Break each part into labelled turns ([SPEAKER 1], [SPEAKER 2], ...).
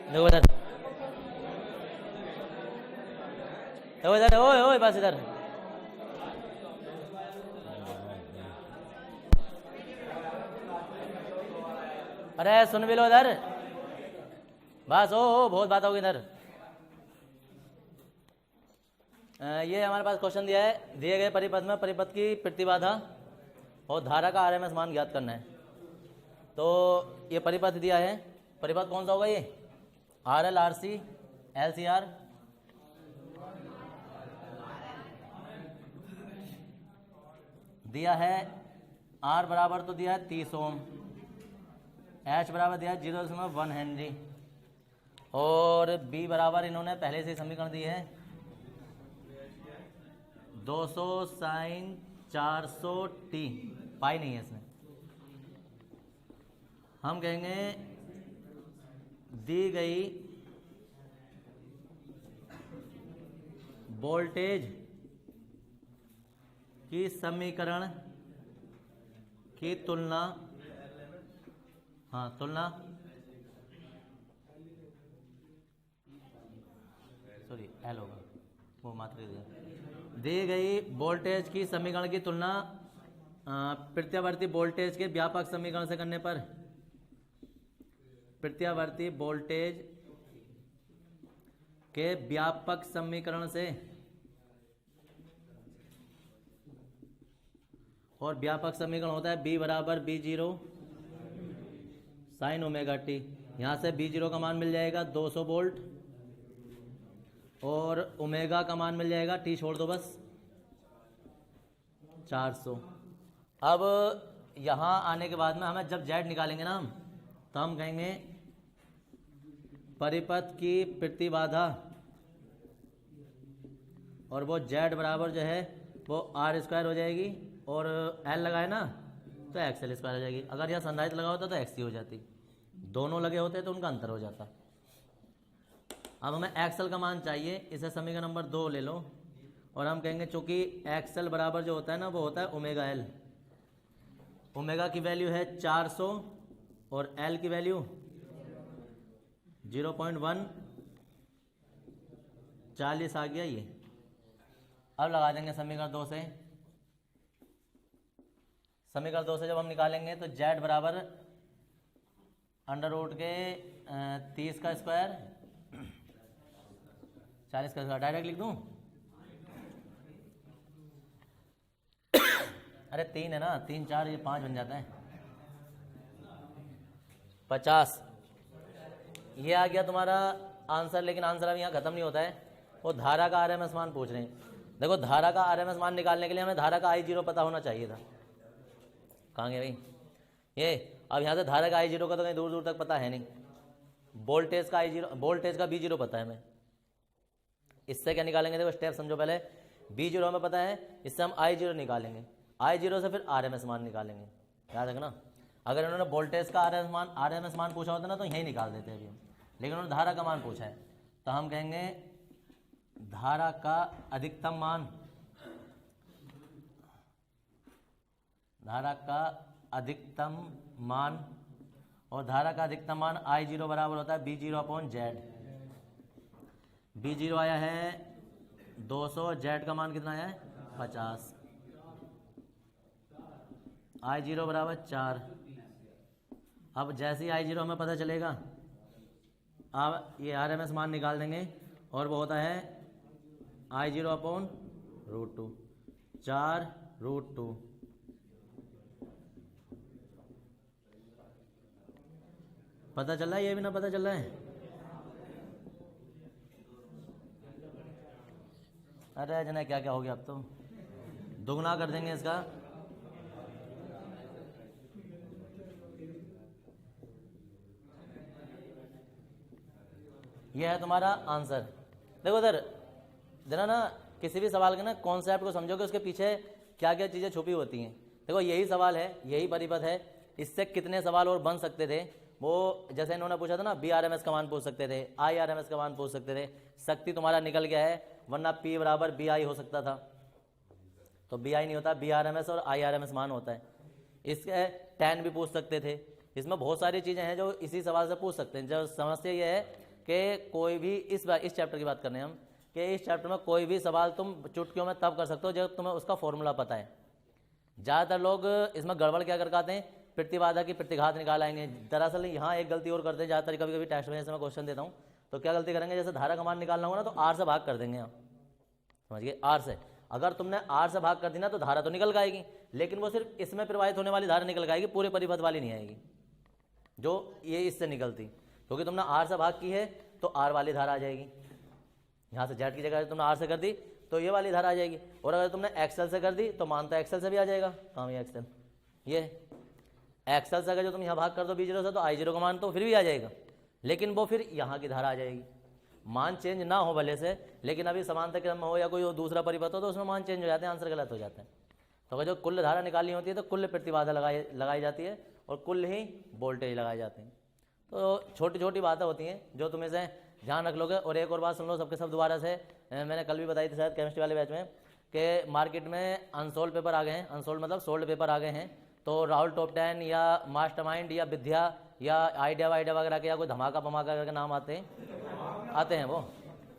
[SPEAKER 1] देखो इधर, देखो इधर, ओए ओए बस इधर। अरे सुन भी लो इधर, बस ओ बहुत बात होगी इधर। ये हमारे पास क्वेश्चन दिया है, दिए गए परिपथ में परिपथ की प्रतिबाधा और धारा का आरएमएस मान ज्ञात करना है। तो ये परिपथ दिया है, परिपथ कौन सा होगा ये? R L R C L C R, दिया है आर बराबर तो दिया है 30 ओम, एच बराबर दिया है 0.1 हेनरी, और बी बराबर इन्होंने पहले से समीकरण दी है 200 साइन 400 टी, पाई नहीं है इसमें। हम कहेंगे दी गई वोल्टेज की समीकरण की तुलना, हाँ तुलना, सॉरी एल होगा वो मात्र, दी गई वोल्टेज की समीकरण की तुलना प्रत्यावर्ती वोल्टेज के व्यापक समीकरण से करने पर, प्रत्यावर्ती वोल्टेज के व्यापक समीकरण से, और व्यापक समीकरण होता है B बराबर B0 साइन ओमेगा टी। यहां से B0 का मान मिल जाएगा 200 वोल्ट और ओमेगा का मान मिल जाएगा, टी छोड़ दो बस, 400। अब यहां आने के बाद में हमें जब Z निकालेंगे ना हम, तो हम कहेंगे परिपथ की प्रतिबाधा, और वो Z बराबर जो है वो आर स्क्वायर हो जाएगी, और L लगाए ना तो एक्सएल स्क्वायर हो जाएगी। अगर यहाँ संधारित्र लगा होता तो एक्स हो जाती, दोनों लगे होते तो उनका अंतर हो जाता। अब हमें एक्सएल का मान चाहिए, इसे समीकरण नंबर 2 ले लो, और हम कहेंगे चूंकि एक्सएल बराबर जो होता है ना वो होता है ओमेगा एल। ओमेगा की वैल्यू है 400 और एल की वैल्यू 0.1, 40 आ गया ये। अब लगा देंगे समीकरण 2 से, समीकरण 2 से जब हम निकालेंगे तो Z बराबर अंडर रूट के 30 का स्क्वायर 40 का स्क्वायर, डायरेक्ट लिख दूं? अरे 3 है ना, 3 4 ये 5 बन जाता है, 50 ये आ गया तुम्हारा आंसर। लेकिन आंसर अब यहाँ खत्म नहीं होता है, वो धारा का आरएमएस मान पूछ रहे हैं। देखो धारा का आरएमएस मान निकालने के लिए हमें धारा का I0 पता होना चाहिए था। कहाँ गए भाई ये? अब यहाँ से धारा का I0 का तो कहीं दूर दूर तक पता है नहीं, वोल्टेज का I0, वोल्टेज का B0 पता है हमें। इससे क्या निकालेंगे? देखो स्टेप समझो पहले, B0 हमें पता है, इससे हम I0 निकालेंगे, I0 से फिर आरएमएस मान निकालेंगे। याद रखना, अगर इन्होंने वोल्टेज का आरएमएस मान पूछा होता ना तो यही निकाल देते अभी हम, लेकिन उन्होंने धारा का मान पूछा है, तो हम कहेंगे धारा का अधिकतम मान, धारा का अधिकतम मान, और धारा का अधिकतम मान I0 बराबर होता है B0/Z। B0 आया है 200, Z का मान कितना आया है 50, I0 बराबर 4। अब जैसे ही I0 हमें पता चलेगा, अब ये आरएमएस मान निकाल देंगे, और वो होता है I0/√2, 4√2। पता चल रहा है? ये भी ना पता चल रहा है? अरे जना क्या क्या हो गया, अब तो दुगना कर देंगे इसका। यह है तुम्हारा आंसर। देखो उधर जरा ना, किसी भी सवाल के ना कॉन्सेप्ट को समझोगे, उसके पीछे क्या क्या चीज़ें छुपी होती हैं। देखो यही सवाल है, यही परिपथ है, इससे कितने सवाल और बन सकते थे। वो जैसे इन्होंने पूछा था ना, BRMS का मान पूछ सकते थे, IRMS का मान पूछ सकते थे। शक्ति तुम्हारा निकल गया है, वरना P बराबर BI हो सकता था, तो BI नहीं होता, BRMS और IRMS मान होता है। इसके 10 भी पूछ सकते थे। इसमें बहुत सारी चीज़ें हैं जो इसी सवाल से पूछ सकते हैं। जो समस्या ये है कि कोई भी इस चैप्टर की बात कर रहे हैं हम, कि इस चैप्टर में कोई भी सवाल तुम चुटकियों में तब कर सकते हो जब तुम्हें उसका फॉर्मूला पता है। ज़्यादातर लोग इसमें गड़बड़ क्या कर आते हैं, प्रतिबाधा की प्रतिघात निकाल आएंगे। दरअसल यहाँ एक गलती और करते हैं ज़्यादातर, कभी कभी टेस्ट में जैसे मैं क्वेश्चन देता हूँ तो क्या गलती करेंगे, जैसे धारा का मान निकालना होगा ना तो आर से भाग कर देंगे हम, समझ गए, आर से। अगर तुमने आर से भाग कर दी ना तो धारा तो निकल आएगी, लेकिन वो सिर्फ इसमें प्रवाहित होने वाली धारा निकल आएगी, पूरे परिपथ वाली नहीं आएगी जो ये इससे निकलती, क्योंकि तुमने आर से भाग की है तो आर वाली धारा आ जाएगी। यहाँ से जेड की जगह तुमने आर से कर दी तो ये वाली धारा आ जाएगी, और अगर तुमने एक्सेल से कर दी तो मान तो एक्सेल से भी आ जाएगा। कहाँ ये एक्सेल, ये एक्सेल से अगर जो तुम यहाँ भाग कर दो B0 से तो I0 का मान तो फिर भी आ जाएगा, लेकिन वो फिर यहाँ की धारा आ जाएगी। मान चेंज ना हो भले से, लेकिन अभी समांतर क्रम हो या कोई दूसरा परिपथ हो तो उसमें मान चेंज हो जाते हैं, आंसर गलत हो जाता है। तो अगर जो कुल धारा निकालनी होती है तो कुल प्रतिबाधा लगाई जाती है और कुल ही वोल्टेज लगाए जाते हैं। तो छोटी छोटी बातें होती हैं जो तुम इसे ध्यान रख लोगे। और एक और बात सुन लो सबके सब दोबारा से, मैंने कल भी बताई थी शायद केमिस्ट्री वाले बैच में, कि मार्केट में अनसोल्ड पेपर आ गए हैं, अनसोल्ड मतलब सोल्ड पेपर आ गए हैं। तो राहुल टॉप 10 या मास्टरमाइंड या विद्या या आइडिया वगैरह के या कोई धमाका पमाका करके नाम आते हैं वो,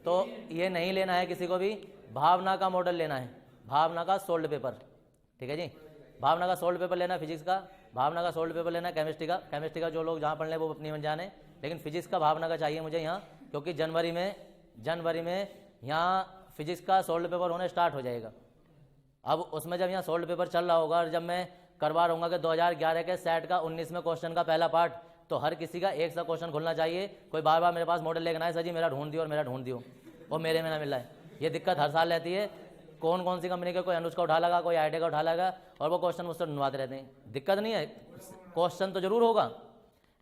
[SPEAKER 1] तो ये नहीं लेना है किसी को भी, भावना का मॉडल लेना है, भावना का सोल्ड पेपर, ठीक है जी। भावना का सोल्ड पेपर लेना है फिजिक्स का, भावना का सोल्ड पेपर लेना है केमिस्ट्री का जो लोग जहाँ पढ़ लें वो अपनी मन जाने, लेकिन फिजिक्स का भावना का चाहिए मुझे यहाँ, क्योंकि जनवरी में यहाँ फिजिक्स का सोल्ड पेपर होने स्टार्ट हो जाएगा। अब उसमें जब यहाँ सोल्ड पेपर चल रहा होगा और जब मैं करवा रहूँगा कि 2011 के सेट का 19वें क्वेश्चन का पहला पार्ट, तो हर किसी का एक सा क्वेश्चन खुलना चाहिए। कोई बार बार मेरे पास मॉडल लेकर आए, सर जी मेरा ढूंढ दियो और मेरा ढूंढ दियो, और मेरे में ना मिला है। ये दिक्कत हर साल रहती है, कौन सी कंपनी का कोई अनुज का उठा लगा, कोई आइडिया का उठा लगा, और वो क्वेश्चन मुझसे ढूंढवाते रहते हैं। दिक्कत नहीं है, क्वेश्चन तो जरूर होगा,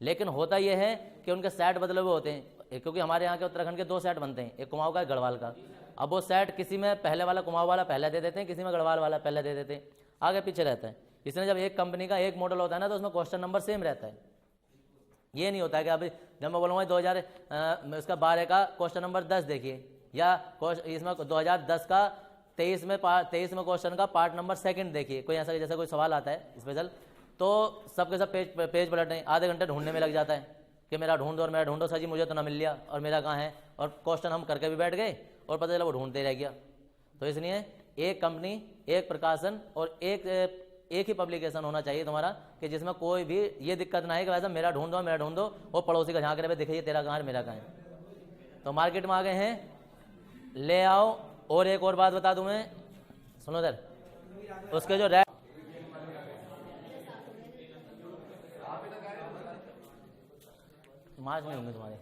[SPEAKER 1] लेकिन होता यह है कि उनके सेट बदले हुए होते हैं, क्योंकि हमारे यहाँ के उत्तराखंड के 2 सेट बनते हैं, एक कुमाऊं का एक गढ़वाल का। अब वो सेट किसी में पहले वाला कुमाऊं वाला पहले दे देते हैं, किसी में गढ़वाल वाला पहले दे देते हैं, आगे पीछे रहता है। इसलिए जब एक कंपनी का एक मॉडल होता है ना तो उसमें क्वेश्चन नंबर सेम रहता है। ये नहीं होता है कि अभी जब मैं बोलूँगा 2012 का क्वेश्चन नंबर 10 देखिए, या इसमें 2010 का 23 में क्वेश्चन का पार्ट नंबर 2 देखिए, कोई ऐसा जैसा कोई सवाल आता है स्पेशल, तो सबके सब पेज पलट नहीं, आधे घंटे ढूंढने में लग जाता है कि मेरा ढूंढ दो और मेरा ढूंढो, सर जी मुझे तो ना मिल लिया और मेरा कहाँ है, और क्वेश्चन हम करके भी बैठ गए और पता चला वो ढूंढते रह गया। तो इसलिए एक कंपनी, एक प्रकाशन और एक ही पब्लिकेशन होना चाहिए तुम्हारा, कि जिसमें कोई भी ये दिक्कत ना है कि वैसा मेरा ढूंढो वो पड़ोसी का झाँक रहे दिखाइए तेरा कहाँ है मेरा कहाँ है। तो मार्केट में आ गए हैं, ले आओ। और एक और बात बता दूं मैं, सुनो इधर, उसके जो मार्च नहीं होंगे तुम्हारे,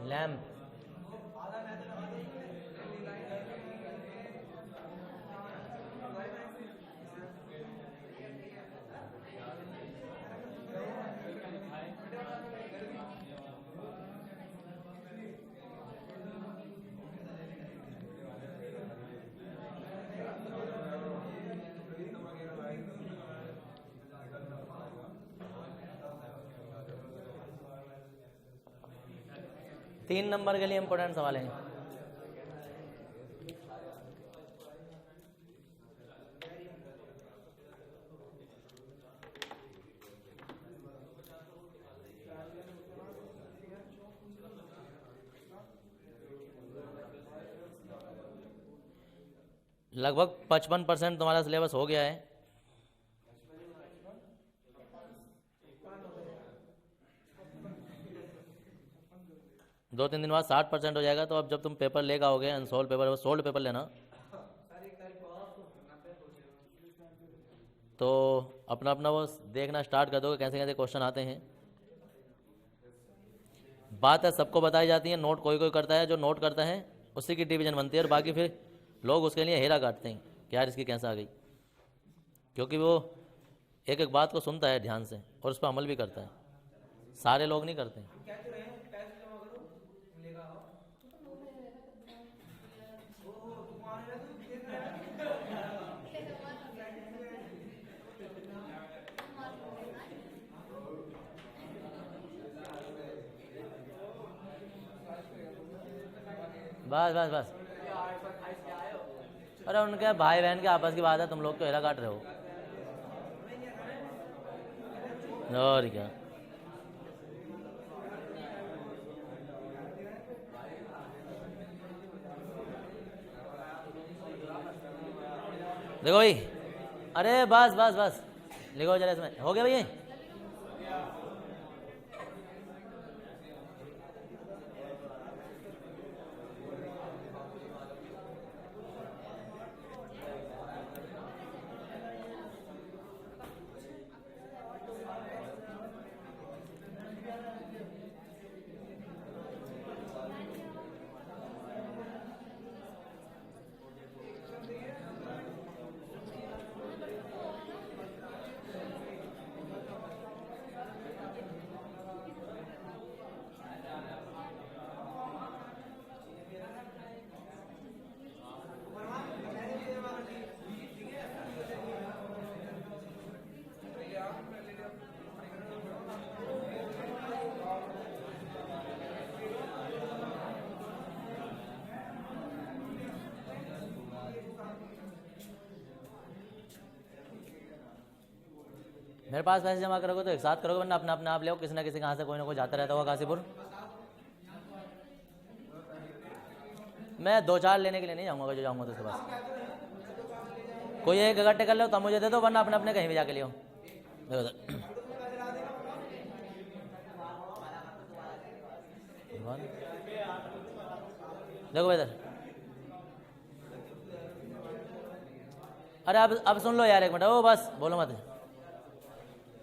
[SPEAKER 1] लैम्प, तीन नंबर के लिए इंपॉर्टेंट सवाल है। लगभग 55% तुम्हारा सिलेबस हो गया है। दो तीन दिन बाद 60% हो जाएगा। तो अब जब तुम पेपर लेकर आओगे अनसोल्व पेपर, सोल्ड पेपर लेना, तो अपना अपना वो देखना स्टार्ट कर दोगे कैसे कैसे क्वेश्चन आते हैं। बात है सबको बताई जाती है, नोट कोई कोई करता है, जो नोट करता है उसी की डिवीजन बनती है, और बाकी फिर लोग उसके लिए हेरा काटते हैं कि यार इसकी कैसे आ गई, क्योंकि वो एक एक बात को सुनता है ध्यान से और उस पर अमल भी करता है। सारे लोग नहीं करते। बस बस बस, अरे उनके भाई बहन के आपस की बात है, तुम लोग तो हेरा काट रहे हो। और क्या, देखो भाई, अरे बस बस बस, लिखो जरा इसमें, हो गया भैया। मेरे पास पैसे जमा करोगे तो एक साथ करोगे, वरना अपना अपना आप ले, किसी ना किसी कहाँ से कोई ना कोई जाता रहता होगा काशीपुर। मैं 2-4 लेने के लिए नहीं जाऊँगा, जो जाऊँगा तो उसके पास कोई एक इकट्ठे कर लो तब मुझे दे दो, वरना अपने अपने कहीं भी जाके लियो। देखो देखो इधर, अरे अब सुन लो यार एक मिनट, ओ बस बोलो मत।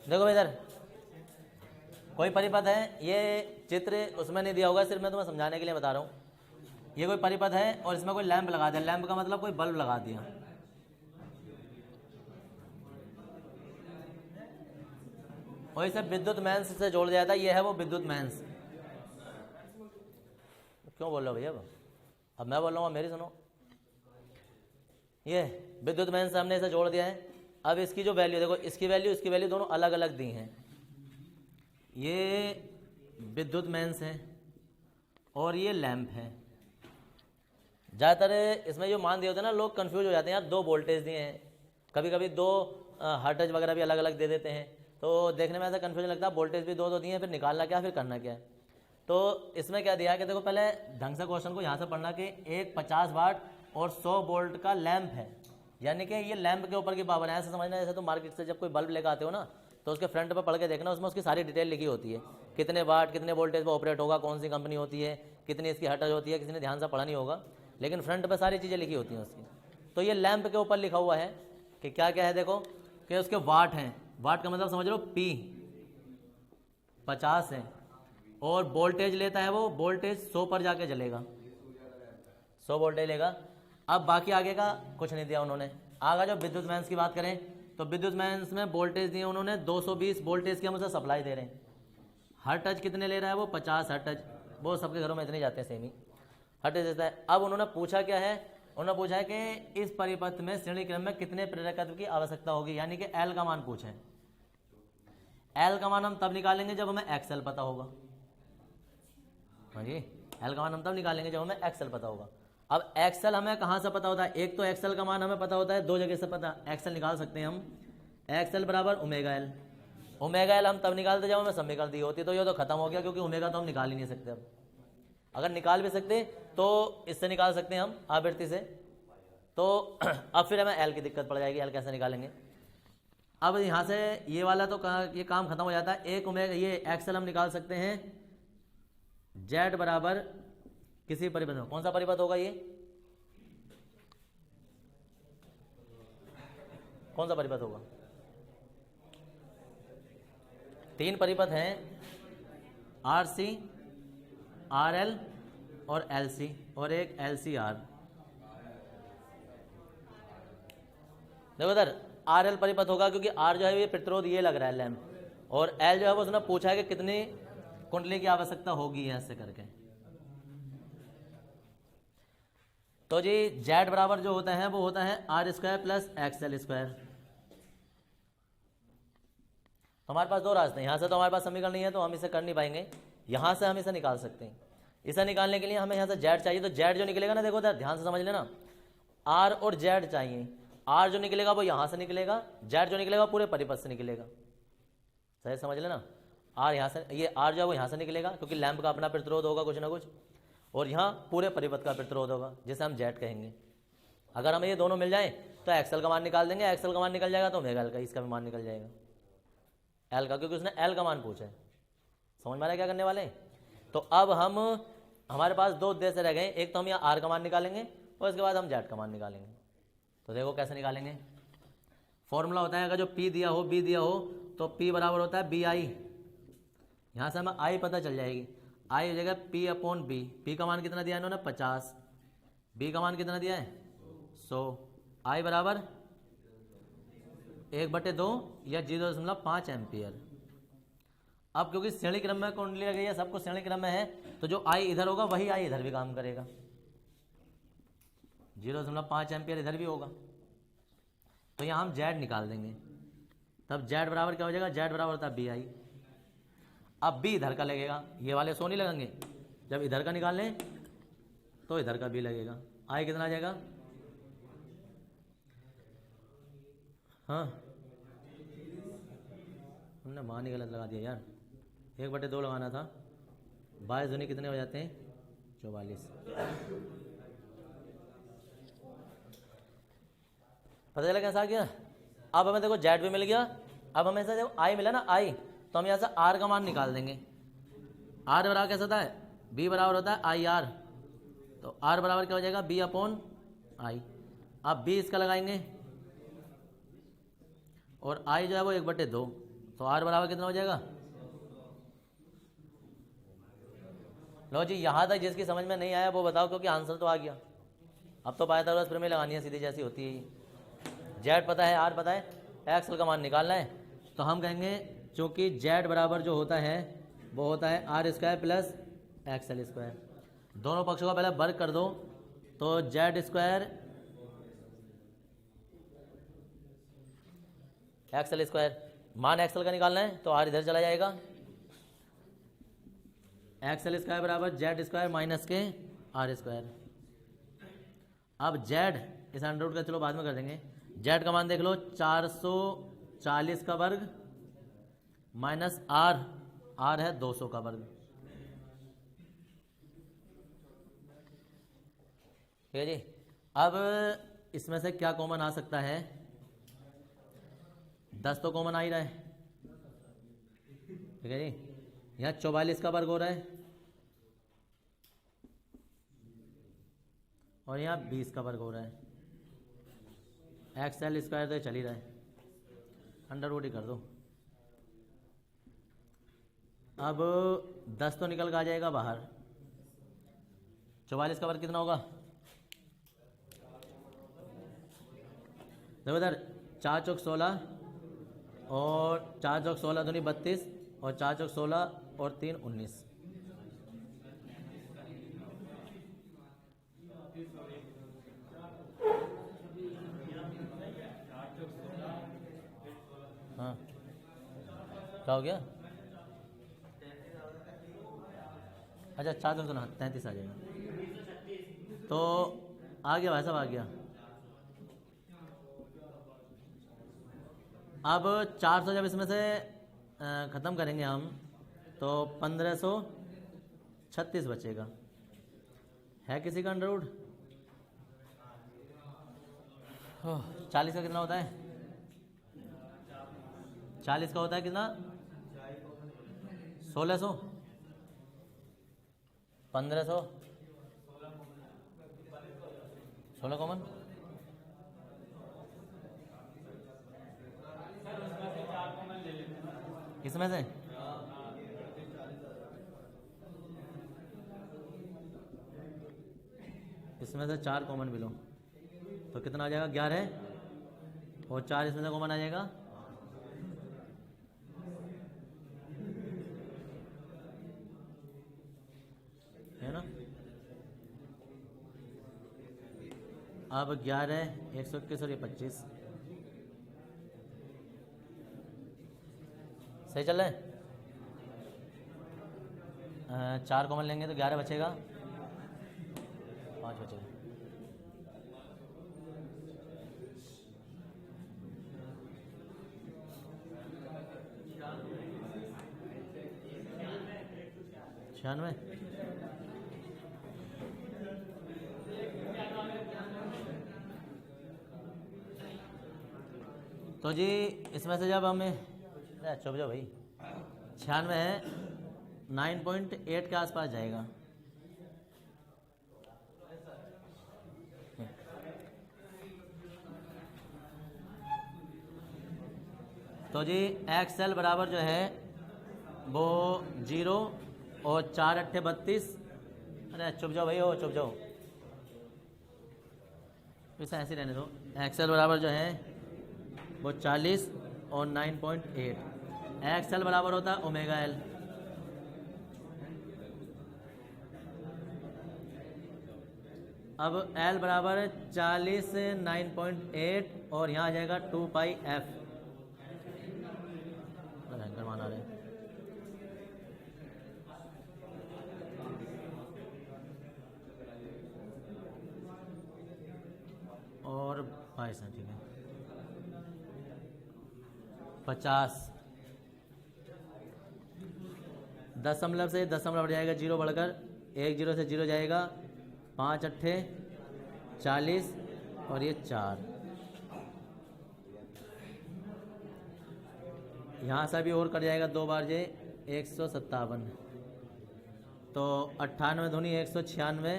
[SPEAKER 1] देखो इधर कोई परिपथ है, ये चित्र उसमें नहीं दिया होगा, सिर्फ मैं तुम्हें समझाने के लिए बता रहा हूँ। ये कोई परिपथ है और इसमें कोई लैंप लगा दिया, लैंप का मतलब कोई बल्ब लगा दिया, और इसे विद्युत मेंस से जोड़ दिया था। ये है वो विद्युत मेंस। क्यों बोल रहे हो भैया? अब मैं बोल रहा हूँ, मेरी सुनो। ये विद्युत मेंस हमने इसे जोड़ दिया है। अब इसकी जो वैल्यू देखो, इसकी वैल्यू दोनों अलग अलग दी हैं। ये विद्युत मेंस है और ये लैंप है। ज़्यादातर इसमें जो मान दिए होते हैं ना, लोग कंफ्यूज हो जाते हैं, यार 2 वोल्टेज दिए हैं, कभी कभी 2 हर्ट्ज वगैरह भी अलग अलग दे देते हैं, तो देखने में ऐसा कंफ्यूजन लगता है, वोल्टेज भी 2 दिए हैं, फिर निकालना क्या, फिर करना क्या है। तो इसमें क्या दिया है कि देखो पहले ढंग से क्वेश्चन को यहाँ से पढ़ना कि एक 50 वाट और 100 वोल्ट का लैंप है, यानी कि ये लैंप के ऊपर की पावर है। ऐसे समझना जैसे तो मार्केट से जब कोई बल्ब लेकर आते हो ना, तो उसके फ्रंट पर पढ़ के देखना, उसमें उसकी सारी डिटेल लिखी होती है, कितने वाट कितने वोल्टेज पर ऑपरेट होगा, कौन सी कंपनी होती है, कितनी इसकी हर्ट्ज होती है। किसी ने ध्यान से पढ़ा नहीं होगा, लेकिन फ्रंट पर सारी चीज़ें लिखी होती हैं उसकी। तो ये लैंप के ऊपर लिखा हुआ है कि क्या क्या है, देखो कि उसके वाट हैं, वाट का मतलब समझ लो P 50 है, और वोल्टेज लेता है वो, वोल्टेज 100 पर जाके जलेगा, 100 वोल्टेज लेगा। अब बाकी आगे का कुछ नहीं दिया उन्होंने। आगे जो विद्युत मेंस की बात करें तो विद्युत मेंस में वोल्टेज दिए उन्होंने 220 वोल्टेज की हम उसे सप्लाई दे रहे हैं। हर्ट्ज कितने ले रहा है वो, 50 हर्ट्ज, वो सबके घरों में इतने जाते हैं सेम ही हर्ट्ज देता है। अब उन्होंने पूछा क्या है, उन्होंने पूछा है कि इस परिपथ में श्रेणी क्रम में कितने प्रेरकत्व की आवश्यकता होगी, यानी कि एल का मान पूछे। एल का मान हम तब निकालेंगे जब हमें एक्सएल पता होगा। हाँ जी, एल का मान हम तब निकालेंगे जब हमें एक्सएल पता होगा। अब एक्सएल हमें कहाँ से पता होता है, एक तो एक्सएल का मान हमें पता होता है 2 जगह से पता, एक्सएल निकाल सकते हैं हम, एक्सएल बराबर ओमेगा एल। ओमेगा एल हम तब निकालते जब हमें समीकरण दी होती, तो ये तो खत्म हो गया, क्योंकि ओमेगा तो हम निकाल ही नहीं सकते। अब अगर निकाल भी सकते तो इससे निकाल सकते हैं हम आवृत्ति से, तो अब फिर हमें एल की दिक्कत पड़ जाएगी, एल कैसे निकालेंगे। अब यहाँ से ये वाला तो ये काम खत्म हो जाता है। एक ओमेगा ये एक्सएल हम निकाल सकते हैं जेड बराबर किसी परिपथ में। कौन सा परिपथ होगा ये, कौन सा परिपथ होगा? तीन परिपथ हैं, आर सी, आर एल और एल सी, और एक एल सी आर। देखो इधर आर एल परिपथ होगा क्योंकि आर जो है ये प्रतिरोध ये लग रहा है लैम्प, और एल जो है वो उसने पूछा है कि कितनी कुंडली की आवश्यकता होगी ऐसे करके। तो जी जेड बराबर जो होता है वो होता है R square plus X L square. तो हमारे पास दो रास्ते हैं, यहाँ से तो हमारे पास समीकरण नहीं है तो हम इसे कर नहीं पाएंगे, यहाँ से हम इसे निकाल सकते हैं। इसे निकालने के लिए हमें यहाँ से जेड चाहिए, तो जेड जो निकलेगा ना, देखो ध्यान से समझ लेना, आर और जेड चाहिए। आर जो निकलेगा वो यहाँ से निकलेगा, जेड जो निकलेगा पूरे परिपथ से निकलेगा। सही समझ लेना, आर यहाँ से, ये आर जो है वो यहाँ से निकलेगा क्योंकि लैंप का अपना प्रतिरोध होगा कुछ ना कुछ, और यहाँ पूरे परिपथ का प्रतिरोध होगा जिसे हम जेड कहेंगे। अगर हमें ये दोनों मिल जाए तो एक्सएल का मान निकाल देंगे, एक्सएल का मान निकल जाएगा तो ओमेगा एल का, इसका भी मान निकल जाएगा एल का, क्योंकि उसने एल का मान पूछा है। समझ में आ रहा है क्या करने वाले हैं? तो अब हम, हमारे पास दो उद्देश्य रह गए, एक तो हम यहाँ आर का मान निकालेंगे और इसके बाद हम जेड का मान निकालेंगे। तो देखो कैसे निकालेंगे। फॉर्मूला होता है, अगर जो पी दिया हो बी दिया हो तो पी बराबर होता है बी आई। यहाँ से हमें आई पता चल जाएगी, आई हो जाएगा पी अपॉन बी। पी का मान कितना दिया है इन्होंने 50, बी का मान कितना दिया है 100। आई बराबर 1/2 या 0.5 एम्पियर। अब क्योंकि श्रेणी क्रम में कुंडली लगी है, सबको श्रेणी क्रम में है, तो जो आई इधर होगा वही आई इधर भी काम करेगा, 0.5 एम्पियर इधर भी होगा। तो यहाँ हम जेड निकाल देंगे, तब जेड बराबर क्या हो जाएगा, जेड बराबर होता है बी आई। अब बी इधर का लगेगा, ये वाले 100 नहीं लगेंगे, जब इधर का निकाल लें तो इधर का भी लगेगा। आई कितना आ जाएगा, हाँ हमने मान ही गलत लगा दिया यार, 1/2 लगाना था। 22 दूनी कितने हो जाते हैं 44। पता चला कैसा आ गया। अब हमें देखो जेड भी मिल गया, अब हमें ऐसा देखो आई मिला ना आई, तो हम यहाँ से आर का मान निकाल देंगे। आर बराबर कैसा होता है, बी बराबर होता है आई आर, तो आर बराबर क्या हो जाएगा बी अपॉन आई। अब बी इसका लगाएंगे और आई जो है वो 1/2, तो आर बराबर कितना हो जाएगा। लो जी यहाँ तक जिसकी समझ में नहीं आया वो बताओ, क्योंकि आंसर तो आ गया। अब तो पाइथागोरस प्रमेय लगानी है सीधी जैसी होती है। जेड पता है, आर पता है, एक्सएल का मान निकालना है, तो हम कहेंगे चूंकि जेड बराबर जो होता है वो होता है R square plus XL square. दोनों पक्षों का पहले वर्ग कर दो, तो जेड स्क्वायर एक्सएल स्क्वायर, मान एक्सएल का निकालना है तो आर इधर चला जाएगा, एक्सएल स्क्वायर बराबर जेड स्क्वायर माइनस के आर स्क्वायर। अब जेड इस अंडर रूट का चलो बाद में कर देंगे, जेड का मान देख लो 440 का वर्ग माइनस आर, आर है 200 का वर्ग। ठीक है जी। अब इसमें से क्या कॉमन आ सकता है, 10 तो कॉमन आ ही रहा है। ठीक है जी, यहाँ 44 का वर्ग हो रहा है और यहाँ 20 का वर्ग हो रहा है। एक्सएल स्क्वायर तो चल ही रहा है, अंडर रूट ही कर दो। अब 10 तो निकल कर आ जाएगा बाहर, 44 का वर्ग कितना होगा, देखो इधर 4 चौक 16 और 4 चौक 16 दूनी 32 और 4 चौक 16 और 3 19। हाँ क्या हो गया, अच्छा 4 चौक 16 33 आ जाएगा, तो आ गया भाई साहब आ गया। अब 400 जब इसमें से ख़त्म करेंगे हम तो 1536 बचेगा। है किसी का अंडर रूट, 40 का कितना होता है? 40 का होता है कितना? 1600, 1500, 16 कॉमन। इसमें से इसमें से 4 कॉमन भी लो तो कितना आ जाएगा? 11, और 4 इसमें से कॉमन आ जाएगा, है ना। अब 11, 121 और ये 25 सही चल रहा है। 4 कॉमन लेंगे तो 11 बचेगा, 5 बचेगा। छियानवे, तो जी इसमें से जब हमें चुप जाओ भाई, 96 है, 9.8 के आसपास जाएगा। तो जी एक्सएल बराबर जो है वो 0 और 4 अट्ठे 32। अरे चुप जाओ भाई, हो चुप जाओ, वैसे ऐसे रहने दो। एक्सएल बराबर जो है वो 40 और 9.8। एक्सएल बराबर होता है ओमेगा एल। अब एल बराबर 40 से 9.8 और यहाँ आ जाएगा 2 पाई एफ। भयंकर मान आ रहे हैं। और 22 है, ठीक है। 50 दशमलव से दशमलव बढ़ जाएगा, 0 बढ़कर 1 0 से 0 जाएगा, 5 अट्ठे 40 और ये 4। यहाँ से भी और कट जाएगा 2 बार, ये 157। तो 98 दूनी 196,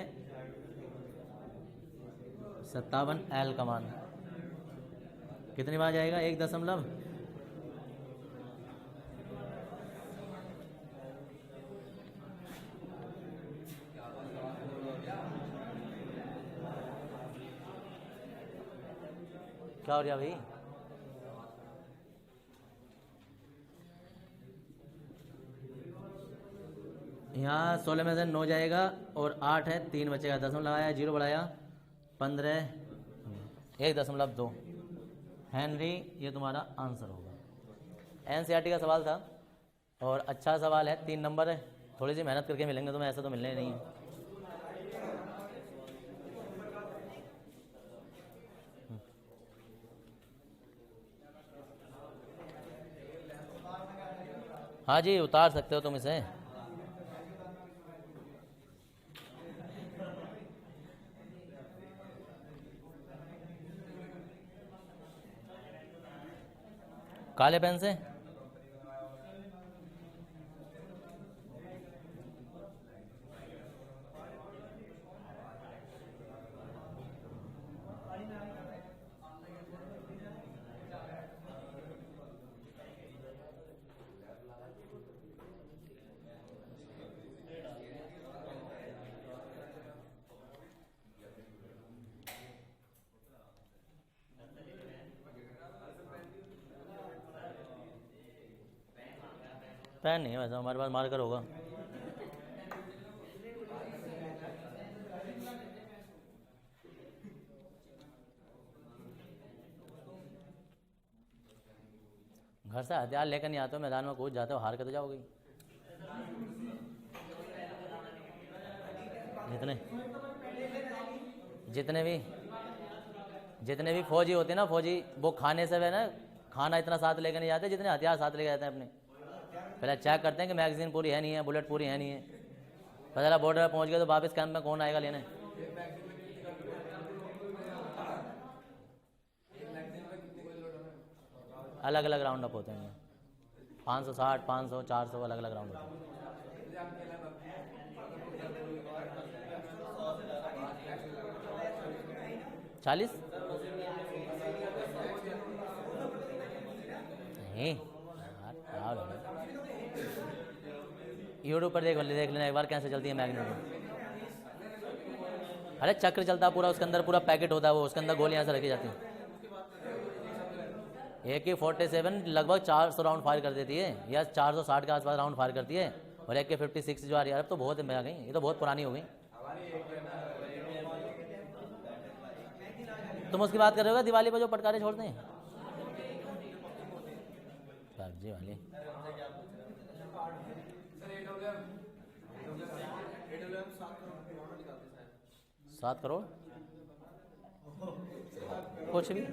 [SPEAKER 1] 57 एल का मान कितनी बार जाएगा? 1 दशमलव। क्या हो रहा भाई? यहाँ 16 में से 9 जाएगा और 8 है, 3 बचेगा, दशमलव लगाया, 0 बढ़ाया, 15, 1.2 हेनरी। ये तुम्हारा आंसर होगा। एनसीईआरटी का सवाल था और अच्छा सवाल है, 3 नंबर है। थोड़ी सी मेहनत करके मिलेंगे तुम्हें, ऐसा तो मिलने ही नहीं है। हाँ जी, उतार सकते हो तुम इसे। काले पेन से। पेन नहीं है वैसे, हमारे पास मार्कर होगा। घर से हथियार लेकर नहीं आते हो, मैदान में कूद जाते हो, हार के तो जाओगे। जितने भी फौजी होते हैं ना, फौजी वो खाने से है ना, खाना इतना साथ लेकर नहीं जाते जितने हथियार साथ लेकर जाते हैं अपने। पहले चेक करते हैं कि मैगजीन पूरी है नहीं है, बुलेट पूरी है नहीं है। पता चला बॉर्डर पर पहुंच गए तो वापस कैंप में कौन आएगा लेने। अलग अलग राउंड अप होते हैं। 560, 500, 400 अलग अलग राउंड होते हैं। 40 नहीं यार, यूट्यूब पर देख लेना एक बार कैसे चलती है मैग्नेट। अरे चक्र चलता है पूरा, उसके अंदर पूरा पैकेट होता है, वो उसके अंदर गोलियां से रखी जाती हैं। AK-47 लगभग 400 राउंड फायर कर देती है, या 460 के आसपास राउंड फायर करती है। और AK-56 जो आ रही है, अब तो बहुत आ गई, ये तो बहुत पुरानी हो गई। तुम उसकी बात कर रहे हो दिवाली पर जो पटकारे छोड़ते हैं, PUBG वाली। 7 करोड़ कुछ भी।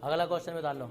[SPEAKER 1] अगला क्वेश्चन बता लो।